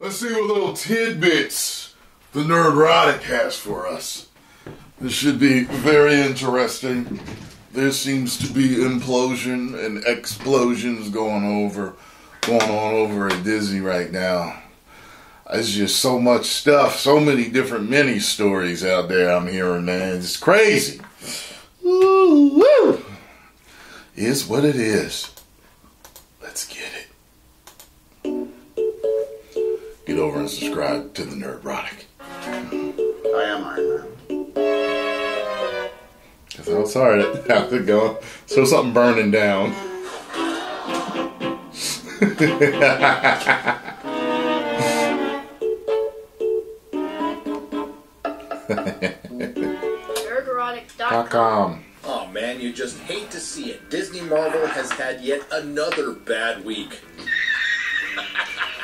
Let's see what little tidbits the Nerdrotic has for us. This should be very interesting. There seems to be implosion and explosions going on over at Disney right now. There's just so much stuff, so many different mini stories out there I'm hearing, man. It's crazy. Woo, woo. Is what it is. Let's get it. Get over and subscribe to the Nerdrotic. I am Iron Man. That's how sorry how's it going? So something burning down. Nerdrotic.com. Oh man, you just hate to see it. Disney Marvel has had yet another bad week.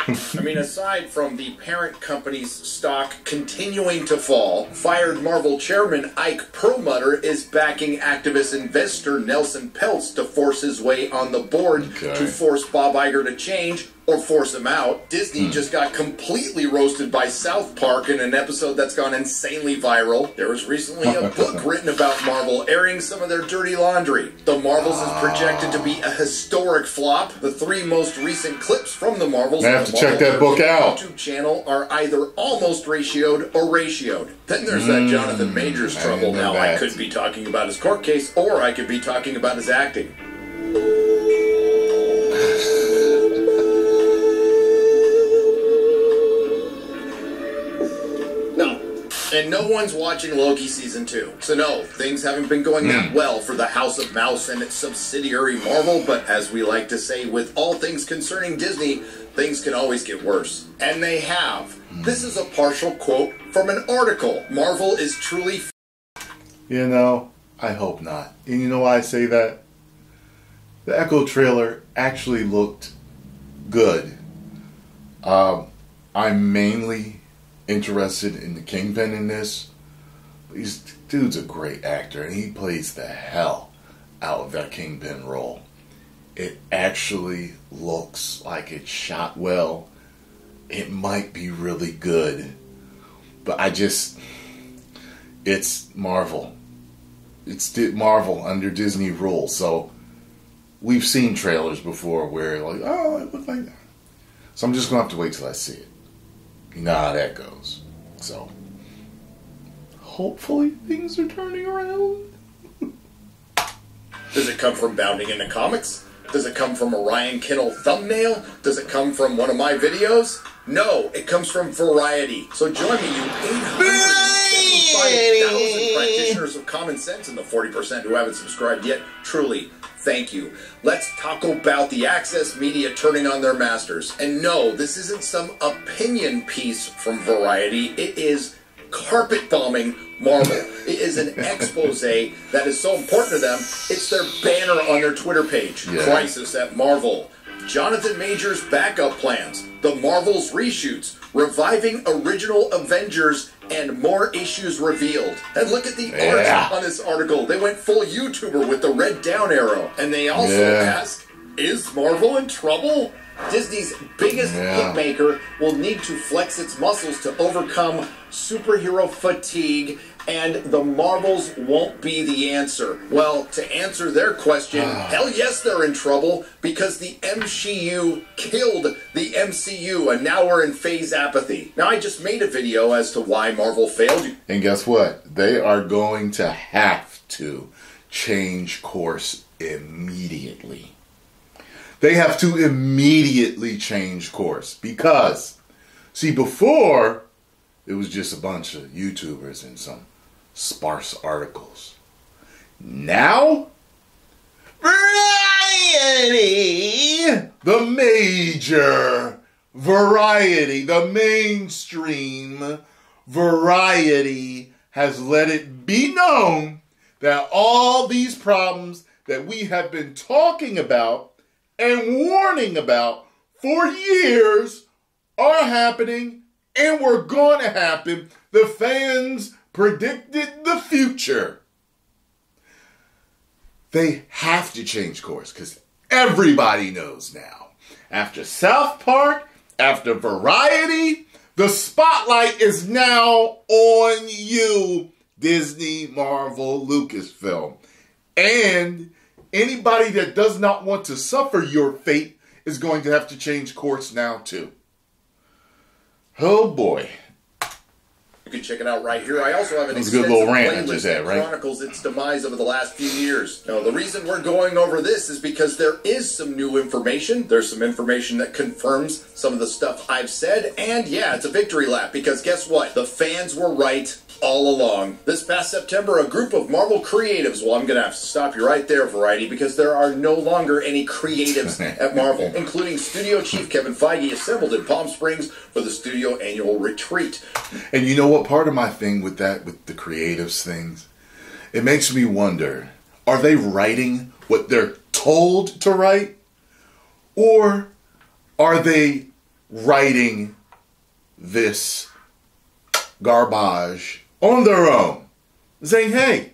I mean, aside from the parent company's stock continuing to fall, fired Marvel chairman Ike Perlmutter is backing activist investor Nelson Peltz to force his way on the board to force Bob Iger to change or force him out. Disney just got completely roasted by South Park in an episode that's gone insanely viral. There was recently a book written about Marvel airing some of their dirty laundry. The Marvels is projected to be a historic flop. The 3 most recent clips from the Marvels I have to check that book out. YouTube channel are either almost ratioed or ratioed. Then there's that Jonathan Majors trouble. Now I could be talking about his court case, or I could be talking about his acting. And no one's watching Loki Season 2. So no, things haven't been going that well for the House of Mouse and its subsidiary Marvel, but as we like to say with all things concerning Disney, things can always get worse. And they have. This is a partial quote from an article. Marvel is truly... You know, I hope not. And you know why I say that? The Echo trailer actually looked good. I'm mainly interested in the Kingpin in this. Dude's a great actor, and he plays the hell out of that Kingpin role. It actually looks like it's shot well. It might be really good, but it's Marvel. It's Marvel under Disney rules, so we've seen trailers before where like, oh, it looked like that. So I'm just gonna have to wait till I see it. You know how that goes. So, hopefully things are turning around. Does it come from bounding into comics? Does it come from a Ryan Kinnell thumbnail? Does it come from one of my videos? No, it comes from Variety. So join me, you 875,000 practitioners of common sense and the 40% who haven't subscribed yet. Truly, thank you. Let's talk about the Access Media turning on their masters. And no, this isn't some opinion piece from Variety. It is carpet bombing Marvel. It is an expose that is so important to them, it's their banner on their Twitter page. Yeah. Crisis at Marvel. Jonathan Majors' backup plans. The Marvels reshoots. Reviving original Avengers and more issues revealed. And look at the art on this article. They went full YouTuber with the red down arrow. And they also ask, is Marvel in trouble? Disney's biggest hitmaker will need to flex its muscles to overcome superhero fatigue, and the Marvels won't be the answer. Well, to answer their question, hell yes they're in trouble, because the MCU killed the MCU, and now we're in phase apathy. Now, I just made a video as to why Marvel failed. And guess what? They are going to have to change course immediately. They have to immediately change course because, see, before it was just a bunch of YouTubers and some sparse articles. Now, Variety, the major Variety, the mainstream Variety has let it be known that all these problems that we have been talking about and warning about for years are happening and were going to happen. The fans predicted the future. They have to change course because everybody knows now. After South Park after Variety, the spotlight is now on you, Disney, Marvel, Lucasfilm. And anybody that does not want to suffer your fate is going to have to change course now too. Oh boy. You can check it out right here. I also have an extensive playlist that chronicles its demise over the last few years. Now, the reason we're going over this is because there is some new information. There's some information that confirms some of the stuff I've said. And yeah, it's a victory lap because guess what? The fans were right all along. This past September, a group of Marvel creatives, well, I'm going to have to stop you right there, Variety, because there are no longer any creatives at Marvel, including studio chief Kevin Feige, assembled in Palm Springs for the studio annual retreat. And you know what? Part of my thing with that, with the creatives things, it makes me wonder, are they writing what they're told to write? Or are they writing this garbage on their own, saying, hey,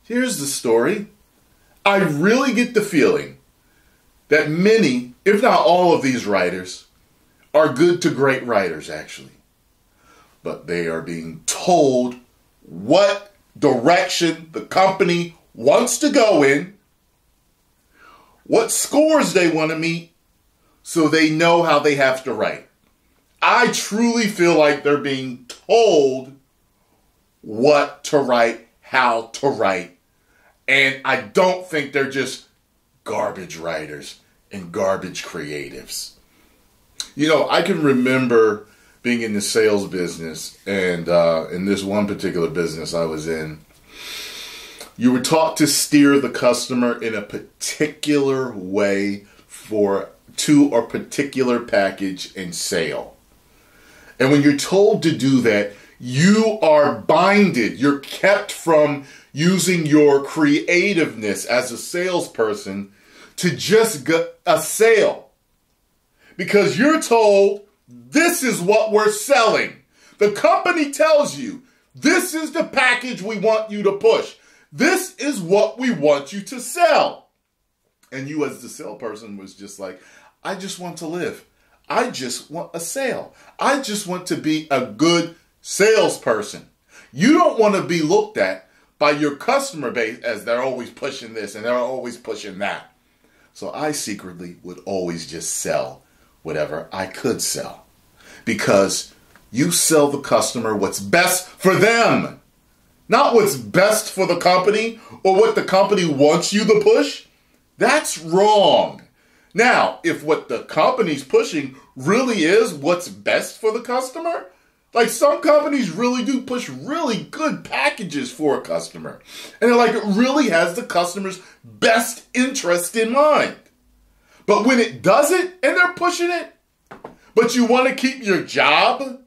here's the story. I really get the feeling that many, if not all of these writers, are good to great writers, actually. But they are being told what direction the company wants to go in, what scores they want to meet, so they know how they have to write. I truly feel like they're being told what to write, how to write. And I don't think they're just garbage writers and garbage creatives. You know, I can remember being in the sales business, and in this one particular business I was in, you were taught to steer the customer in a particular way to a particular package and sale. And when you're told to do that, you are binded. You're kept from using your creativeness as a salesperson to just get a sale. Because you're told, this is what we're selling. The company tells you, this is the package we want you to push. This is what we want you to sell. And you as the salesperson was just like, I just want to live. I just want a sale. I just want to be a good salesperson. You don't want to be looked at by your customer base as they're always pushing this and they're always pushing that. So I secretly would always just sell whatever I could sell. Because you sell the customer what's best for them. Not what's best for the company or what the company wants you to push. That's wrong. Now, if what the company's pushing really is what's best for the customer, like some companies really do push really good packages for a customer. And like it really has the customer's best interest in mind. But when it doesn't and they're pushing it, but you want to keep your job,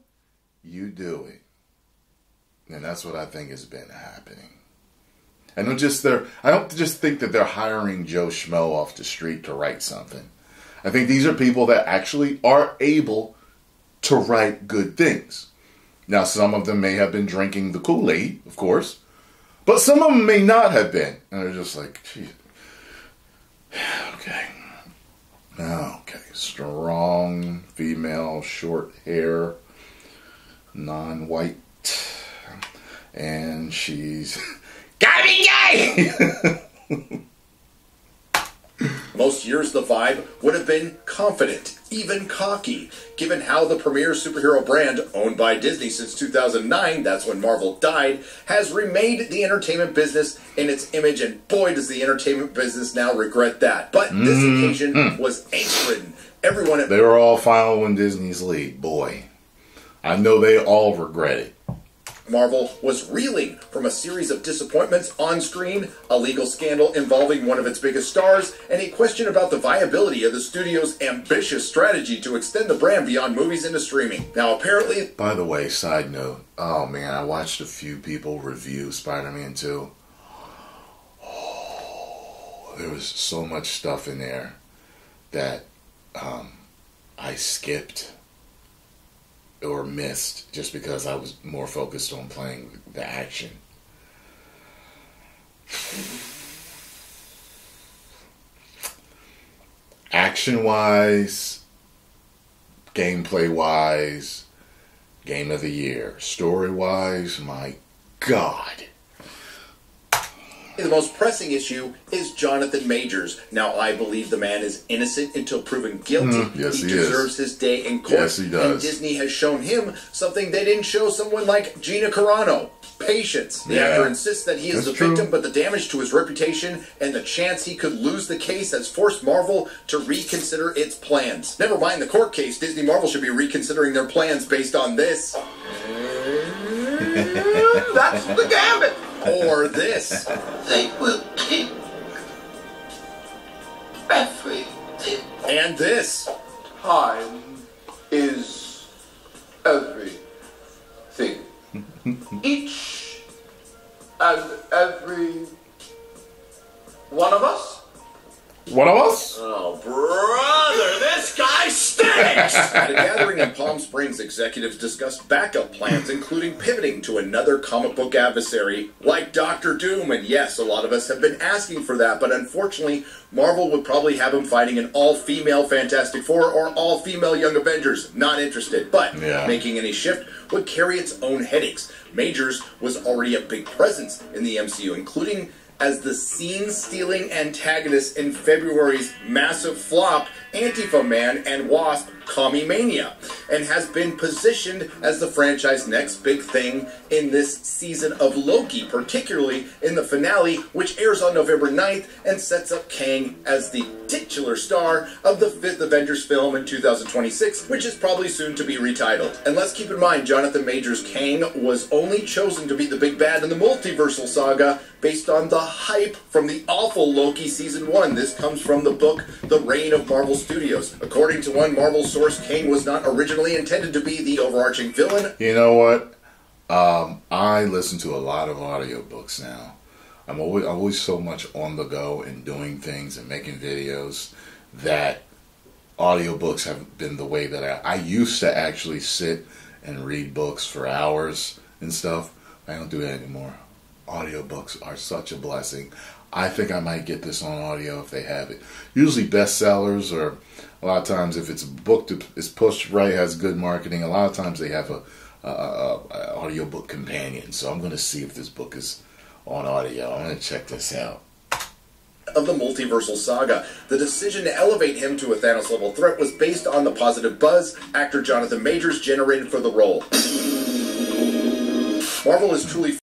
you do it. And that's what I think has been happening. I don't just think that they're hiring Joe Schmo off the street to write something. I think these are people that actually are able to write good things. Now, some of them may have been drinking the Kool-Aid, of course, but some of them may not have been. And they're just like, geez. Okay. Strong, female, short hair, non-white, and she's gotta be gay! Most years, the vibe would have been confident, even cocky, given how the premier superhero brand, owned by Disney since 2009, that's when Marvel died, has remade the entertainment business in its image, and boy, does the entertainment business now regret that. But this occasion was angst-ridden. They were all following Disney's lead, boy. I know they all regret it. Marvel was reeling from a series of disappointments on screen, a legal scandal involving one of its biggest stars, and a question about the viability of the studio's ambitious strategy to extend the brand beyond movies into streaming. Now, apparently... By the way, side note, oh man, I watched a few people review Spider-Man 2. Oh, there was so much stuff in there that I skipped or missed just because I was more focused on playing the action. Action-wise, gameplay-wise, game of the year. Story-wise, my God. The most pressing issue is Jonathan Majors. Now, I believe the man is innocent until proven guilty. Yes, he deserves his day in court. Yes, he does. And Disney has shown him something they didn't show someone like Gina Carano. Patience. The actor insists that he is the victim, but the damage to his reputation and the chance he could lose the case has forced Marvel to reconsider its plans. Never mind the court case, Disney Marvel should be reconsidering their plans based on this. That's the gambit! Or this. They will take everything. And this. Time is everything. Each and every one of us? One of us? Oh, brother, this guy stinks! At a gathering in Palm Springs, executives discussed backup plans, including pivoting to another comic book adversary like Doctor Doom. And yes, a lot of us have been asking for that, but unfortunately, Marvel would probably have him fighting an all-female Fantastic Four or all-female Young Avengers. Not interested, but making any shift would carry its own headaches. Majors was already a big presence in the MCU, including as the scene-stealing antagonist in February's massive flop, Antifa Man and Wasp, Commie Mania, and has been positioned as the franchise's next big thing in this season of Loki, particularly in the finale, which airs on November 9th and sets up Kang as the titular star of the 5th Avengers film in 2026, which is probably soon to be retitled. And let's keep in mind, Jonathan Majors' Kang was only chosen to be the big bad in the multiversal saga based on the hype from the awful Loki Season 1. This comes from the book The Reign of Marvel Studios. According to one Marvel source, Kang was not originally intended to be the overarching villain. You know what? I listen to a lot of audiobooks now. I'm always so much on the go and doing things and making videos that audiobooks have been the way that I used to actually sit and read books for hours and stuff. I don't do that anymore. Audiobooks are such a blessing. I think I might get this on audio if they have it. Usually bestsellers, or a lot of times if it's a book that is pushed right, has good marketing, a lot of times they have a audiobook companion. So I'm going to see if this book is on audio. I'm going to check this out. Of the multiversal saga. The decision to elevate him to a Thanos-level threat was based on the positive buzz actor Jonathan Majors generated for the role. Marvel is truly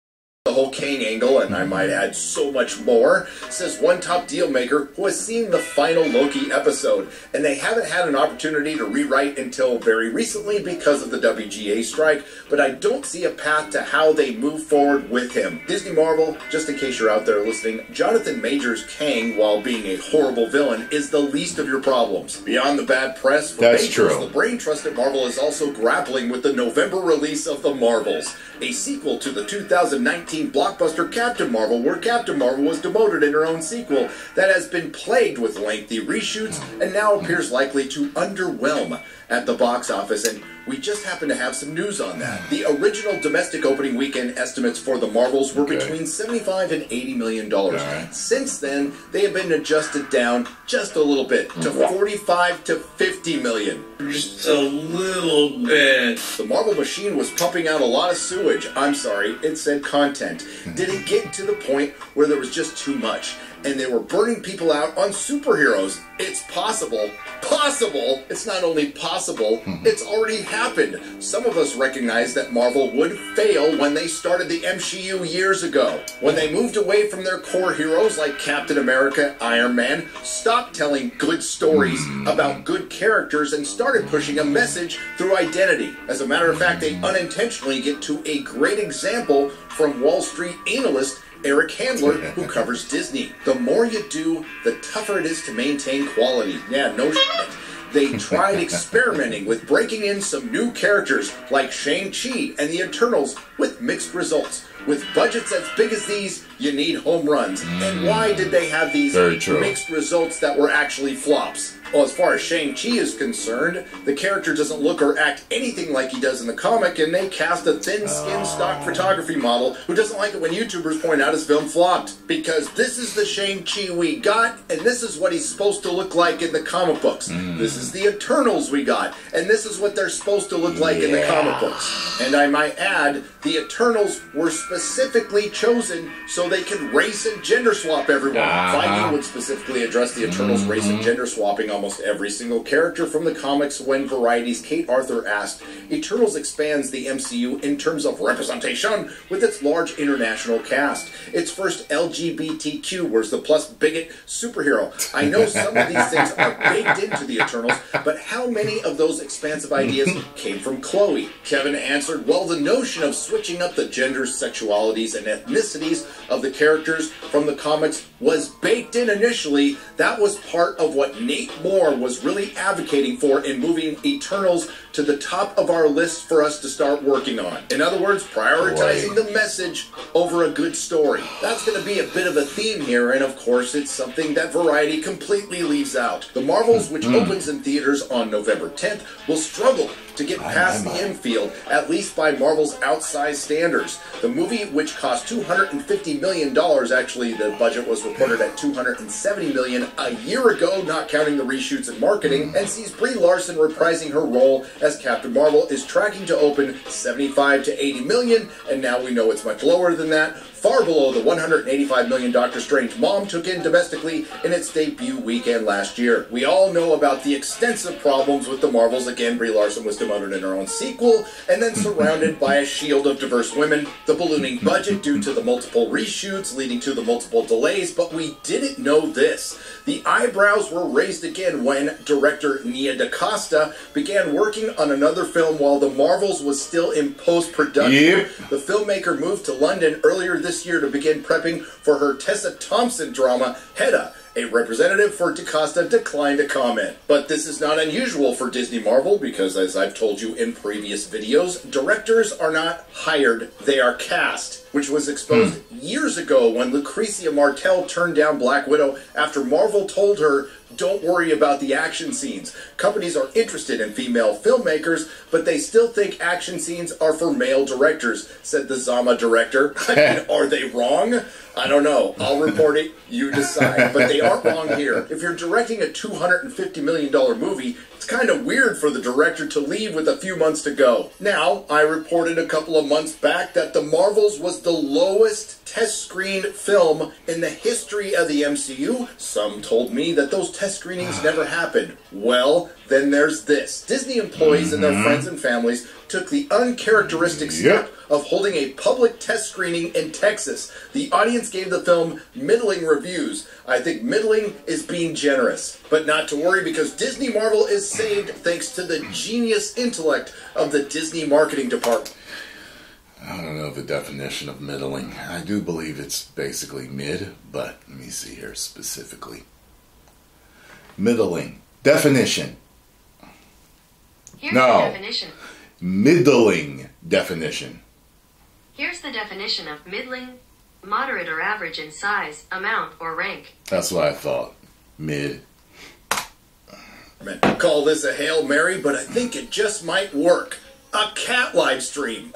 the whole Kang angle, and I might add so much more, says one top deal maker who has seen the final Loki episode, and they haven't had an opportunity to rewrite until very recently because of the WGA strike, but I don't see a path to how they move forward with him. Disney Marvel, just in case you're out there listening, Jonathan Majors' Kang, while being a horrible villain, is the least of your problems. Beyond the bad press for Majors, the brain trust at Marvel is also grappling with the November release of The Marvels, a sequel to the 2019 blockbuster Captain Marvel, where Captain Marvel was demoted in her own sequel that has been plagued with lengthy reshoots and now appears likely to underwhelm at the box office, and we just happen to have some news on that. The original domestic opening weekend estimates for the Marvels were between $75 and $80 million. Since then, they have been adjusted down just a little bit to $45 to $50 million. Just a little bit. The Marvel machine was pumping out a lot of sewage. I'm sorry, it said content. Did it get to the point where there was just too much, and they were burning people out on superheroes? It's possible. Possible! It's not only possible, it's already happened. Some of us recognize that Marvel would fail when they started the MCU years ago. When they moved away from their core heroes like Captain America, Iron Man, stopped telling good stories about good characters and started pushing a message through identity. As a matter of fact, they unintentionally get to a great example from Wall Street analyst Eric Handler, who covers Disney. The more you do, the tougher it is to maintain quality. Yeah, no shit. They tried experimenting with breaking in some new characters like Shang-Chi and the Eternals with mixed results. With budgets as big as these, you need home runs. And why did they have these mixed results that were actually flops? Well, as far as Shang-Chi is concerned, the character doesn't look or act anything like he does in the comic, and they cast a thin-skinned stock photography model who doesn't like it when YouTubers point out his film flopped. Because this is the Shang-Chi we got, and this is what he's supposed to look like in the comic books. This is the Eternals we got, and this is what they're supposed to look like in the comic books. And I might add, the Eternals were specifically chosen so they could race and gender swap everyone. Feige would specifically address the Eternals race and gender swapping almost every single character from the comics when Variety's Kate Arthur asked, Eternals expands the MCU in terms of representation with its large international cast. Its first LGBTQ, where's the plus bigot superhero. I know some of these things are baked into the Eternals, but how many of those expansive ideas came from Chloe? Kevin answered, well, the notion of switching up the genders, sexualities, and ethnicities of the characters from the comics was baked in initially. That was part of what Nate Moore was really advocating for in moving Eternals to the top of our list for us to start working on. In other words, prioritizing the message over a good story. That's going to be a bit of a theme here, and of course it's something that Variety completely leaves out. The Marvels, which opens in theaters on November 10th, will struggle to get past the infield, at least by Marvel's outsized standards. The movie, which cost $250 million, actually the budget was reported at $270 million a year ago, not counting the reshoots and marketing, and sees Brie Larson reprising her role as Captain Marvel, is tracking to open 75 to 80 million, and now we know it's much lower than that, far below the $185 million Doctor Strange Mom took in domestically in its debut weekend last year. We all know about the extensive problems with the Marvels. Again, Brie Larson was demoted in her own sequel, and then surrounded by a shield of diverse women, the ballooning budget due to the multiple reshoots leading to the multiple delays, but we didn't know this. The eyebrows were raised again when director Nia DaCosta began working on another film while the Marvels was still in post-production. The filmmaker moved to London earlier this year to begin prepping for her Tessa Thompson drama, Hedda. A representative for DaCosta declined to comment. But this is not unusual for Disney Marvel because, as I've told you in previous videos, directors are not hired, they are cast, which was exposed years ago when Lucrecia Martel turned down Black Widow after Marvel told her, don't worry about the action scenes. Companies are interested in female filmmakers, but they still think action scenes are for male directors, said the Zama director. I mean, are they wrong? I don't know. I'll report it. You decide. But they aren't wrong here. If you're directing a $250 million movie, it's kind of weird for the director to leave with a few months to go. Now, I reported a couple of months back that The Marvels was the lowest test-screened film in the history of the MCU. Some told me that those test screenings never happened. Well, then there's this. Disney employees and their friends and families took the uncharacteristic step of holding a public test screening in Texas. The audience gave the film middling reviews. I think middling is being generous. But not to worry, because Disney Marvel is saved thanks to the genius intellect of the Disney marketing department. I don't know the definition of middling. I do believe it's basically mid, but let me see here specifically. Middling. Definition. Here's the definition. Middling definition. Here's the definition of middling: moderate or average in size, amount, or rank. That's what I thought. Mid. I call this a Hail Mary, but I think it just might work. A cat live stream.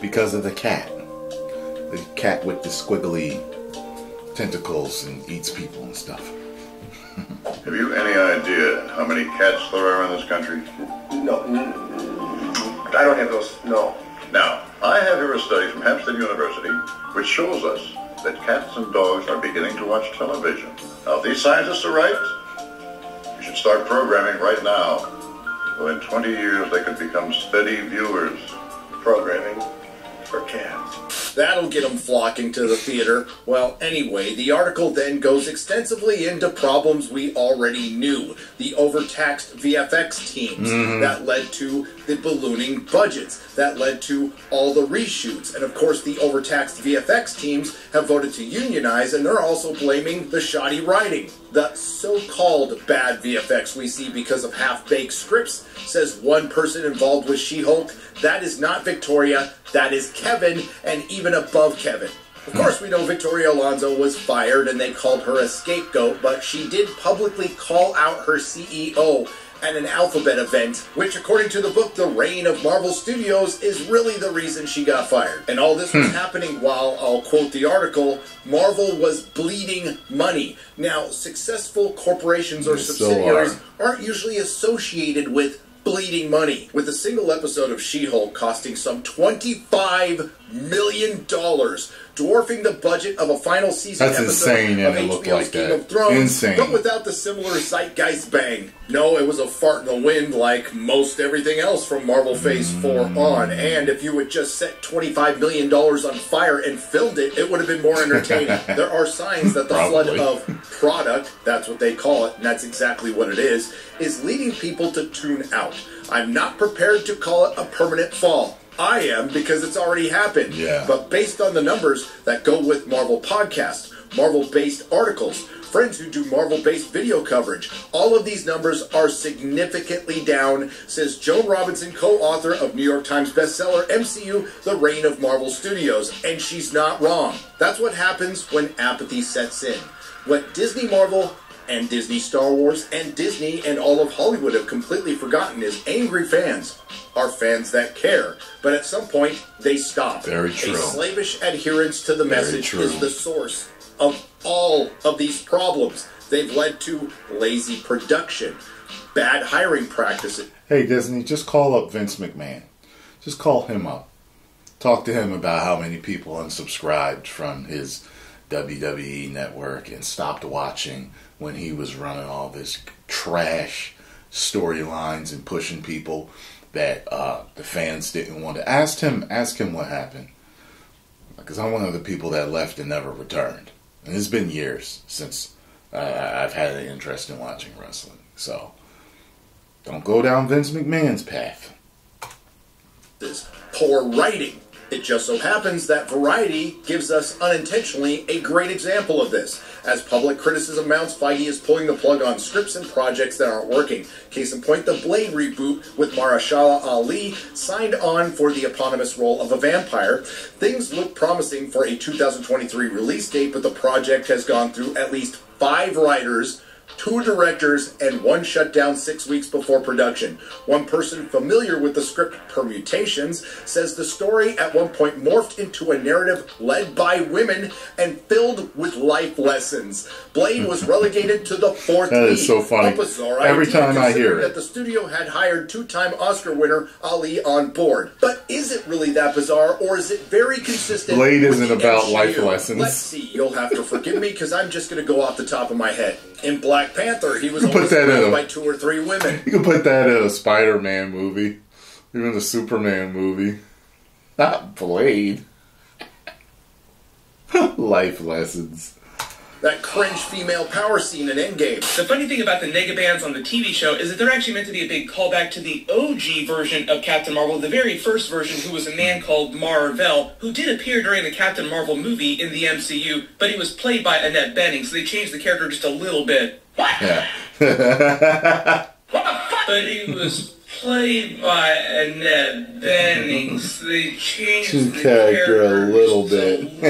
Because of the cat. The cat with the squiggly tentacles and eats people and stuff. Have you any idea how many cats there are in this country? No. I don't have those, no. Now, I have here a study from Hampstead University which shows us that cats and dogs are beginning to watch television. Now, if these scientists are right, you should start programming right now. Within 20 years, they could become steady viewers. Programming for cats. That'll get them flocking to the theater. Well, anyway, the article then goes extensively into problems we already knew. The overtaxed VFX teams that led to the ballooning budgets, that led to all the reshoots. And of course, the overtaxed VFX teams have voted to unionize, and they're also blaming the shoddy writing. The so-called bad VFX we see because of half-baked scripts, says one person involved with She-Hulk. That is not Victoria, that is Kevin, and even above Kevin. Of course, we know Victoria Alonso was fired and they called her a scapegoat, but she did publicly call out her CEO at an Alphabet event, which according to the book The Reign of Marvel Studios is really the reason she got fired. And all this was happening while, I'll quote the article, Marvel was bleeding money. Now, successful corporations or subsidiaries aren't usually associated with bleeding money, with a single episode of She-Hulk costing some $25 million, dwarfing the budget of a final season episode insane, of and it looked HBO's like Game that. of Thrones, Insane. but without the similar zeitgeist bang. No, it was a fart in the wind like most everything else from Marvel Phase 4 on, and if you had just set $25 million on fire and filmed it, it would have been more entertaining. There are signs that the flood of product, that's what they call it, and that's exactly what it is leading people to tune out. I'm not prepared to call it a permanent fall. I am, because it's already happened. Yeah. But based on the numbers that go with Marvel podcasts, Marvel-based articles, friends who do Marvel-based video coverage, all of these numbers are significantly down, says Joan Robinson, co-author of New York Times bestseller MCU, The Reign of Marvel Studios. And she's not wrong. That's what happens when apathy sets in. What Disney Marvel and Disney Star Wars and Disney and all of Hollywood have completely forgotten is angry fans are fans that care. But at some point, they stop. Very true. A slavish adherence to the message is the source of all of these problems. They've led to lazy production, bad hiring practices. Hey, Disney, just call up Vince McMahon. Just call him up. Talk to him about how many people unsubscribed from his WWE network and stopped watching when he was running all this trash storylines and pushing people that the fans didn't want to. Ask him what happened, because I'm one of the people that left and never returned, and it's been years since I've had an interest in watching wrestling. So don't go down Vince McMahon's path. This poor writing. It just so happens that Variety gives us unintentionally a great example of this. As public criticism mounts, Feige is pulling the plug on scripts and projects that aren't working. Case in point, the Blade reboot with Mahershala Ali signed on for the eponymous role of a vampire. Things look promising for a 2023 release date, but the project has gone through at least 5 writers, 2 directors, and 1 shutdown 6 weeks before production. One person familiar with the script permutations says the story at one point morphed into a narrative led by women and filled with life lessons. Blade was relegated to the 4th That is lead. so funny. A bizarre Every idea, time I hear it. that the studio had hired 2-time Oscar winner Ali on board. But is it really that bizarre, or is it very consistent? Blade with isn't the about MCU? life lessons. Let's see. You'll have to forgive me because I'm just going to go off the top of my head. In Black Panther, he was You can only put that in surrounded a- by 2 or 3 women. You can put that in a Spider-Man movie, even the Superman movie. Not Blade. Life lessons. That cringe female power scene in Endgame. The funny thing about the negabands on the TV show is that they're actually meant to be a big callback to the OG version of Captain Marvel, the very first version, who was a man called Mar-Vell, who did appear during the Captain Marvel movie in the MCU, but he was played by Annette Bening, so they changed the character just a little bit. What? Yeah. What the fuck? But he was played by Annette Bening, so they changed the character a little bit.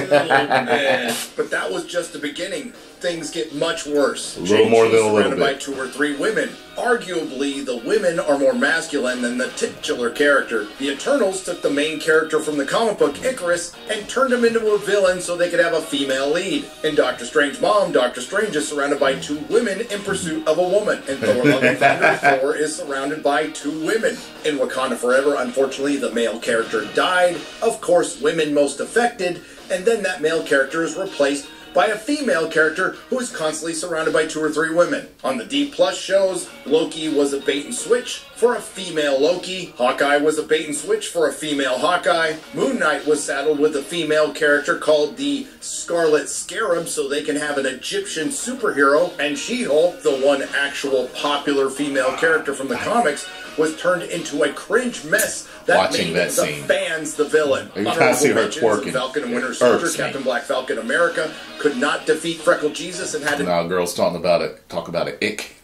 But that was just the beginning. Things get much worse. A little more than a little surrounded by bit. 2 or 3 women. Arguably, the women are more masculine than the titular character. The Eternals took the main character from the comic book, Icarus, and turned him into a villain so they could have a female lead. In Doctor Strange's mom, Doctor Strange is surrounded by 2 women in pursuit of a woman. In Thor: Love and Thunder, Thor is surrounded by 2 women. In Wakanda Forever, unfortunately, the male character died. Of course, women most affected. And then that male character is replaced by a female character who is constantly surrounded by 2 or 3 women. On the D+ shows, Loki was a bait and switch for a female Loki. Hawkeye was a bait and switch for a female Hawkeye. Moon Knight was saddled with a female character called the Scarlet Scarab so they can have an Egyptian superhero. And She-Hulk, the one actual popular female character from the comics, was turned into a cringe mess that made the fans the villain. You can't see her twerking. Falcon and Winter Soldier, Captain Black, Falcon America could not defeat Freckle Jesus and had to... Now girls talk about it, ick.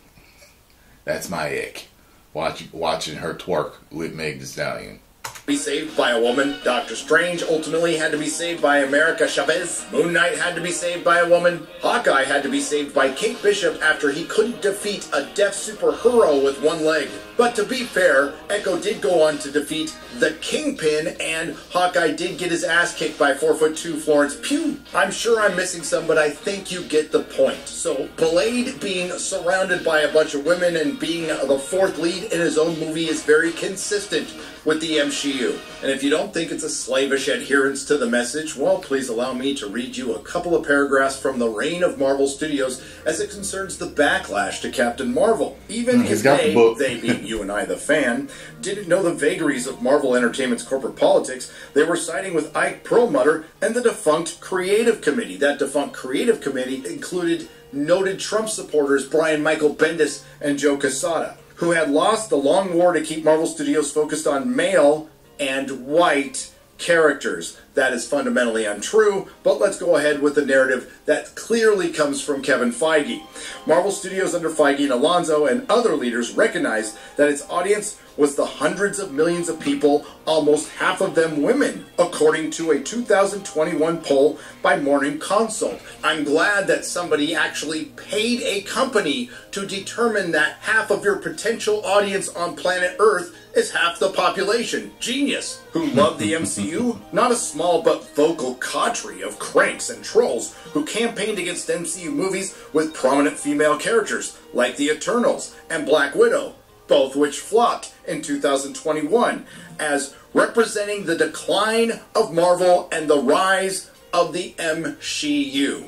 That's my ick. Watching her twerk with Meg Thee Stallion. Be saved by a woman. Doctor Strange ultimately had to be saved by America Chavez. Moon Knight had to be saved by a woman. Hawkeye had to be saved by Kate Bishop after he couldn't defeat a deaf superhero with one leg. But to be fair, Echo did go on to defeat the Kingpin, and Hawkeye did get his ass kicked by 4'2" Florence Pugh. I'm sure I'm missing some, but I think you get the point. So, Blade being surrounded by a bunch of women and being the 4th lead in his own movie is very consistent with the MCU. And if you don't think it's a slavish adherence to the message, well, please allow me to read you a couple of paragraphs from the reign of Marvel Studios as it concerns the backlash to Captain Marvel. Even if they being you and I, the fan, didn't know the vagaries of Marvel Entertainment's corporate politics, they were siding with Ike Perlmutter and the defunct Creative Committee. That defunct Creative Committee included noted Trump supporters Brian Michael Bendis and Joe Quesada, who had lost the long war to keep Marvel Studios focused on male and white characters. That is fundamentally untrue, but let's go ahead with the narrative that clearly comes from Kevin Feige. Marvel Studios under Feige and Alonso and other leaders recognized that its audience was the hundreds of millions of people, almost half of them women, according to a 2021 poll by Morning Consult. I'm glad that somebody actually paid a company to determine that half of your potential audience on planet Earth is half the population. Genius. Who love the MCU? Not a small but vocal cadre of cranks and trolls who campaigned against MCU movies with prominent female characters, like the Eternals and Black Widow, both which flopped in 2021 as representing the decline of Marvel and the rise of the MCU.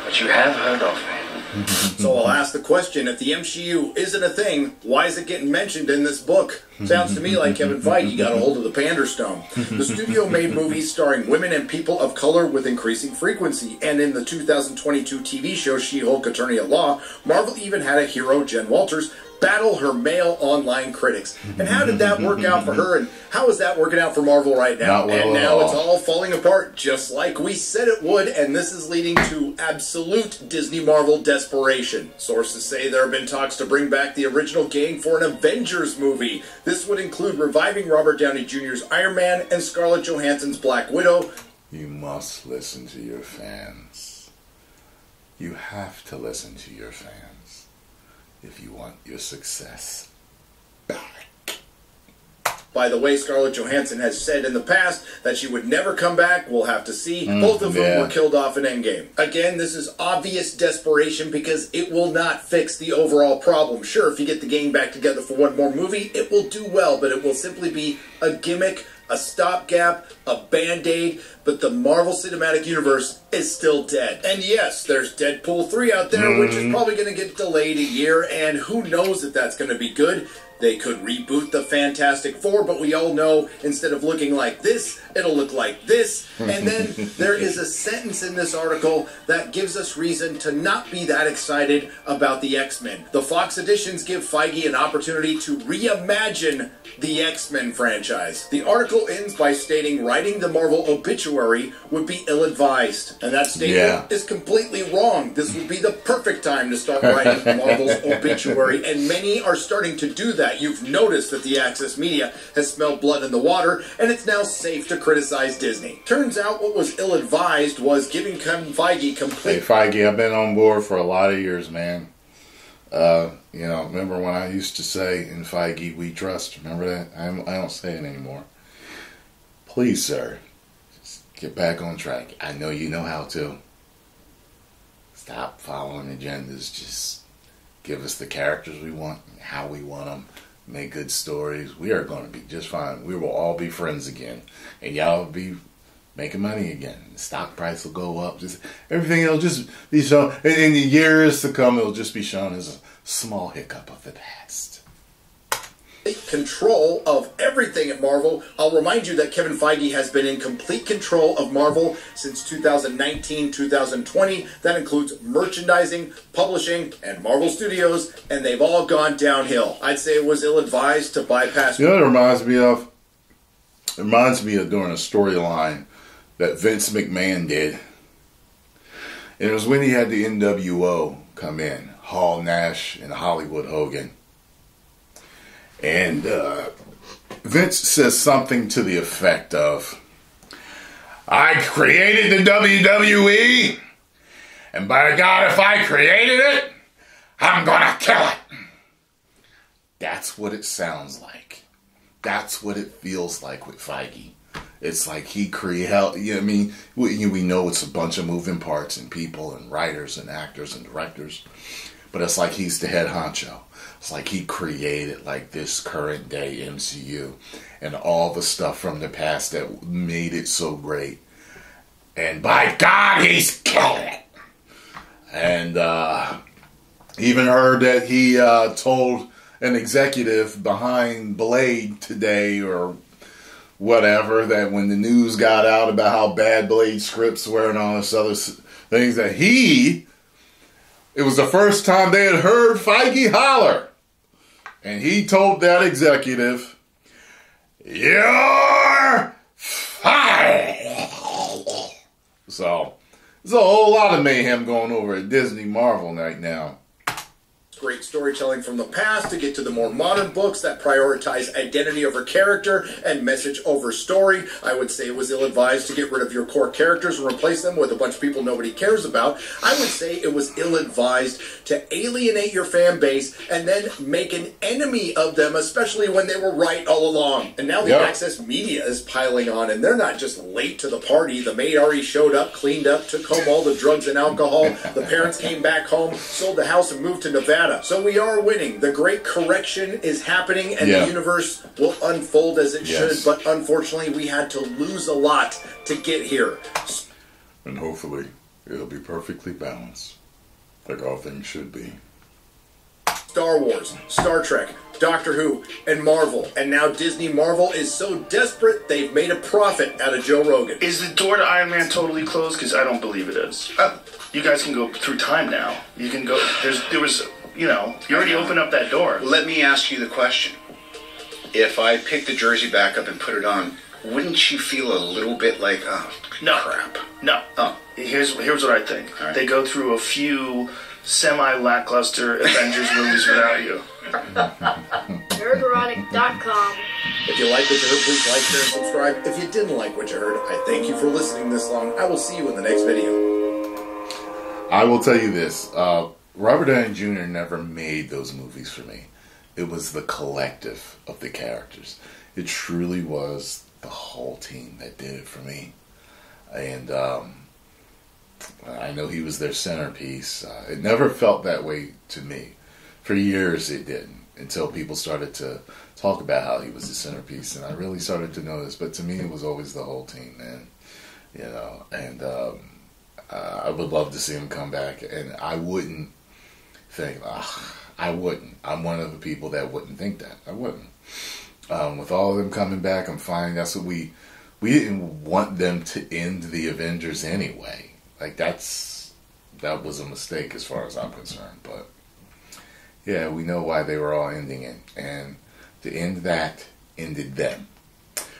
But you have heard of me. So I'll ask the question, if the MCU isn't a thing, why is it getting mentioned in this book? Sounds to me like Kevin Feige got a hold of the Panderstone. The studio made movies starring women and people of color with increasing frequency, and in the 2022 TV show She-Hulk Attorney at Law, Marvel even had a hero, Jen Walters, battle her male online critics. And how did that work out for her, and how is that working out for Marvel right now? And now it's all falling apart just like we said it would, and this is leading to absolute Disney Marvel desperation. Sources say there have been talks to bring back the original gang for an Avengers movie. This would include reviving Robert Downey Jr.'s Iron Man and Scarlett Johansson's Black Widow. You must listen to your fans. You have to listen to your fans if you want your success back. By the way, Scarlett Johansson has said in the past that she would never come back. We'll have to see. Both of them were killed off in Endgame. Again, this is obvious desperation because it will not fix the overall problem. Sure, if you get the gang back together for one more movie, it will do well, but it will simply be a gimmick, a stopgap, a band-aid, but the Marvel Cinematic Universe is still dead. And yes, there's Deadpool 3 out there, which is probably going to get delayed a year, and who knows if that's going to be good. They could reboot the Fantastic Four, but we all know instead of looking like this, it'll look like this. And then there is a sentence in this article that gives us reason to not be that excited about the X-Men. The Fox editions give Feige an opportunity to reimagine the X-Men franchise. The article ends by stating writing the Marvel obituary would be ill-advised. And that statement is completely wrong. This would be the perfect time to start writing Marvel's obituary, and many are starting to do that. You've noticed that the Access Media has smelled blood in the water, and it's now safe to criticize Disney. Turns out what was ill-advised was giving Kevin Feige complete... Hey, Feige, I've been on board for a lot of years, man. You know, remember when I used to say, in Feige, we trust? Remember that? I don't say it anymore. Please, sir, just get back on track. I know you know how to. Stop following agendas. Just give us the characters we want, how we want them. Make good stories. We are going to be just fine. We will all be friends again. And y'all be making money again. The stock price will go up. Just everything will just be shown. In the years to come, it'll just be shown as a small hiccup of the past. Control of everything at Marvel. I'll remind you that Kevin Feige has been in complete control of Marvel since 2019, 2020. That includes merchandising, publishing, and Marvel Studios, and they've all gone downhill. I'd say it was ill-advised to bypass... You know what it reminds me of? It reminds me of during a storyline that Vince McMahon did. And it was when he had the NWO come in. Hall Nash and Hollywood Hogan. And Vince says something to the effect of, I created the WWE, and by God, if I created it, I'm gonna kill it. That's what it sounds like. That's what it feels like with Feige. It's like he created, you know what I mean? We know it's a bunch of moving parts and people and writers and actors and directors, but it's like he's the head honcho. It's like he created like this current day MCU and all the stuff from the past that made it so great. And by God, he's killing it. And even heard that he told an executive behind Blade today or whatever that when the news got out about how bad Blade scripts were and all this other things that it was the first time they had heard Feige holler. And he told that executive, you're fired. So, there's a whole lot of mayhem going over at Disney Marvel right now. Great storytelling from the past to get to the more modern books that prioritize identity over character and message over story. I would say it was ill-advised to get rid of your core characters and replace them with a bunch of people nobody cares about. I would say it was ill-advised to alienate your fan base and then make an enemy of them, especially when they were right all along. And now the Access media is piling on, and they're not just late to the party. The maid already showed up, cleaned up, took home all the drugs and alcohol. The parents came back home, sold the house, and moved to Nevada. So we are winning. The great correction is happening, and the universe will unfold as it should. But unfortunately, we had to lose a lot to get here. And hopefully, it'll be perfectly balanced, like all things should be. Star Wars, Star Trek, Doctor Who, and Marvel. And now Disney Marvel is so desperate, they've made a profit out of Joe Rogan. Is the door to Iron Man totally closed? Because I don't believe it is. You guys can go through time now. You can go... There was... You know, you already opened up that door. Let me ask you the question. If I pick the jersey back up and put it on, wouldn't you feel a little bit like, oh, crap? No. Oh. Here's what I think. Right. They go through a few semi-lackluster Avengers movies without you. Nerderotic.com. If you like what you heard, please like, share, and subscribe. If you didn't like what you heard, I thank you for listening this long. I will see you in the next video. I will tell you this. Robert Downey Jr. never made those movies for me. It was the collective of the characters. It truly was the whole team that did it for me. And I know he was their centerpiece. It never felt that way to me. For years it didn't, until people started to talk about how he was the centerpiece. And I really started to notice. But to me, it was always the whole team, man. You know, and I would love to see him come back. And I wouldn't think, I wouldn't. I'm one of the people that wouldn't think that. I wouldn't. With all of them coming back, I'm fine. That's what we didn't want them to end the Avengers anyway. Like that was a mistake as far as I'm concerned. But yeah, we know why they were all ending it, and to end that ended them.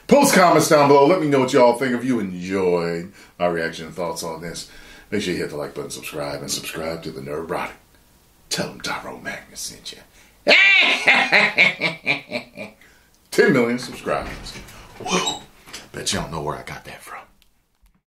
Post comments down below. Let me know what y'all think. If you enjoyed my reaction and thoughts on this, make sure you hit the like button, subscribe, and subscribe to the Nerdrotic. Tell them Tyrone Magnus sent you. 10 million subscribers. Whoa. Bet you don't know where I got that